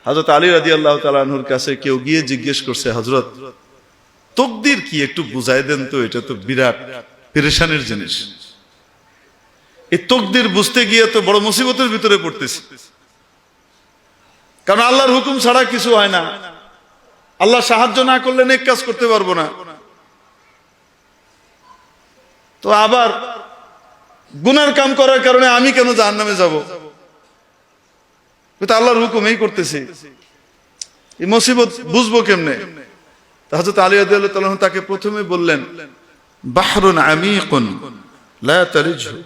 হযরত আলী রাদিয়াল্লাহু তাআলা আনহুর কাছে কেউ গিয়ে জিজ্ঞেস করছে, হযরত তাকদীর কি একটু বুঝাই দেন তো, এটা তো বিরাট পেরেশানির জিনিস। এই তাকদীর বুঝতে গিয়ে তো বড় মুসিবতের ভিতরে পড়তেছি, কারণ আল্লাহর হুকুম ছাড়া কিছু হয় না। আল্লাহ সাহায্য না করলে নেক কাজ করতে পারবো না। তো আবার গুনার কাম করার কারণে আমি কেন জাহান্নামে যাব? তো আল্লাহর হুকুম এই করতেছি, এই মুসিবত বুঝবো কেমনে? হযরত আলী রাদিয়াল্লাহু তাআলা তাকে প্রথমে বললেন, বাহরুন আমিকুন লা তারিজহু,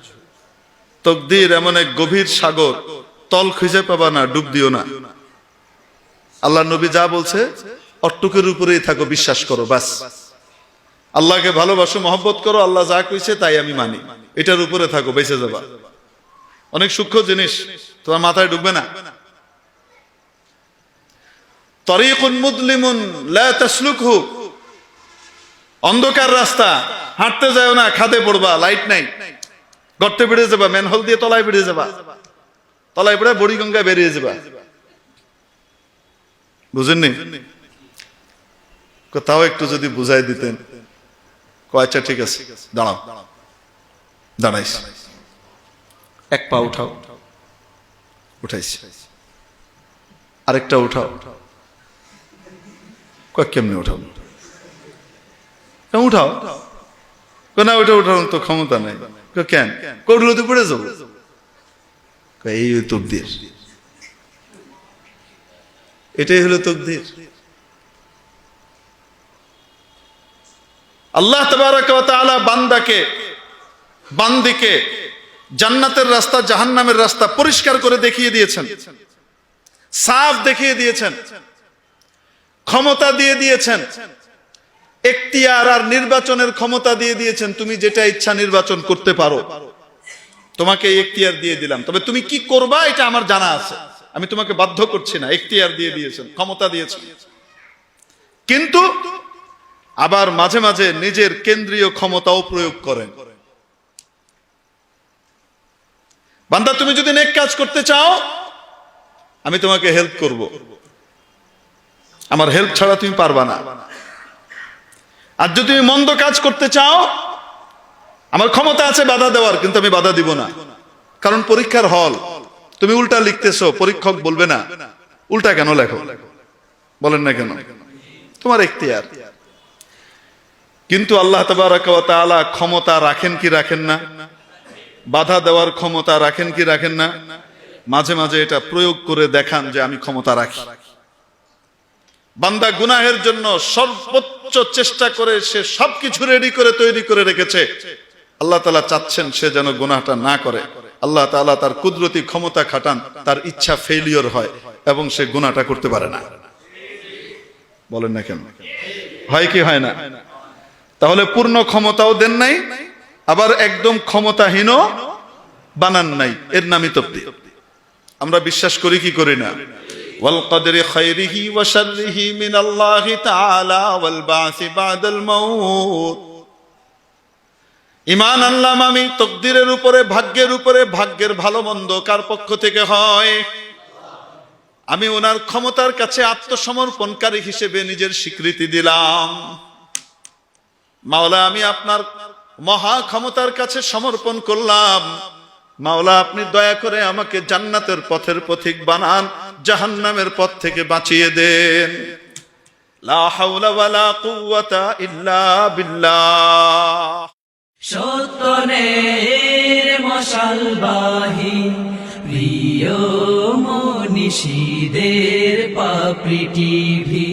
তাকদীর এমন এক গভীর সাগর, তল খুঁজে পাবা না, ডুব দিও না। আল্লাহর নবী যা বলছে অট্টুকের উপরেই থাকো, বিশ্বাস করো, বাস। আল্লাহকে ভালোবাসো, মহব্বত করো, আল্লাহ যা কইছে তাই আমি মানি, এটার উপরে থাকো, বেঁচে যাবা। অনেক সূক্ষ্ম জিনিস, তোমার মাথায় ঢুকবে না। তরিকুন মুদলিমুন লা তাসলুকহু, অন্ধকার রাস্তা, হাঁটতে যাও না, খাদে পড়বা, লাইট নাই, গর্তে বেড়ে যাবা, ম্যানহোল দিয়ে তলায় বেড়ে যাবা, তলায় পড়ে বুড়িগঙ্গায় বেরিয়ে যাবা। বুঝেননি? কোথাও একটু যদি বুঝাই দিতেন। আচ্ছা ঠিক আছে, দাঁড়াও। দাঁড়াইস, এক পা উঠাও, উঠাইস, আরেকটা উঠাও। কেমনে উঠাও? উঠাও না, ওইটা উঠানোর তো ক্ষমতা নাই। কেন? করলে তো পড়ে যাবো। এই তাকদীর, এটাই হলো তাকদীর। আল্লাহ তাবারাক ওয়া তাআলা বান্দিকে জান্নাতের রাস্তা জাহান্নামের রাস্তা পরিষ্কার করে দেখিয়ে দিয়েছেন, সাফ দেখিয়ে দিয়েছেন, ক্ষমতা দিয়ে দিয়েছেন, এখতিয়ার আর নির্বাচনের ক্ষমতা দিয়ে দিয়েছেন। তুমি যেটা ইচ্ছা নির্বাচন করতে পারো, তোমাকে এখতিয়ার দিয়ে দিলাম, তবে তুমি কি করবা এটা আমার জানা আছে, আমি তোমাকে বাধ্য করছি না। এখতিয়ার দিয়ে দিয়েছেন, ক্ষমতা দিয়েছেন, কিন্তু আবার মাঝে মাঝে নিজের কেন্দ্রীয় ক্ষমতাও প্রয়োগ করেন। বান্দা, তুমি যদি নেক কাজ করতে চাও, আমি তোমাকে হেল্প করব, আমার হেল্প ছাড়া তুমি পারবা না। আর যদি তুমি মন্দ কাজ করতে চাও, আমার ক্ষমতা আছে বাধা দেওয়ার, কিন্তু আমি বাধা দিব না। কারণ পরীক্ষার হল, তুমি উল্টা লিখতেছো, পরীক্ষক বলবে না উল্টা কেন লেখো, বলেন না কেন, তোমার এখতিয়ার। কিন্তু আল্লাহ তাবারাক ওয়া তাআলা ক্ষমতা রাখেন কি রাখেন না? বাধা দেওয়ার ক্ষমতা রাখেন কি রাখেন না? মাঝে মাঝে এটা প্রয়োগ করে দেখান যে আমি ক্ষমতা রাখি। বান্দা গুনাহের জন্য সর্বোচ্চ চেষ্টা করে, সে সবকিছু রেডি করে তৈরি করে রেখেছে, আল্লাহ তাআলা চাচ্ছেন সে যেন গুনাহটা না করে। আল্লাহ তাআলা তার কুদরতি ক্ষমতা খাটান, তার ইচ্ছা ফেলিওর হয় এবং সে গুনাহটা করতে পারে না। বলেন না কেন? হয় কি হয় না? তাহলে পূর্ণ ক্ষমতাও দেন নাই, আবার একদম ক্ষমতাহীনও বানান নাই, এর নামই তাকদীর। আমরা বিশ্বাস করি কি করি না? ওয়াল কদরি খায়রিহি ওয়া শাররিহি মিনাল্লাহি তাআলা ওয়াল বাসি বাদাল মাউত। ঈমান আনলাম আমি তাকদীরের উপরে, ভাগ্যের উপরে, ভাগ্যের ভালো মন্দ কার পক্ষ থেকে হয়। আমি ওনার ক্ষমতার কাছে আত্মসমর্পণকারী হিসেবে নিজের স্বীকৃতি দিলাম। মাওলা, আমি আপনার মহা ক্ষমতার কাছে সমর্পণ করলাম। মাওলা, আপনি দয়া করে আমাকে জান্নাতের পথের পথিক বানান, জাহান্নামের পথ থেকে বাঁচিয়ে দেন। লা হাওলা ওয়ালা কুওয়াতা ইল্লা বিল্লাহ। সত্যনের মশালবাহী প্রিয় মনীষীদের পাপড়ি টিভি।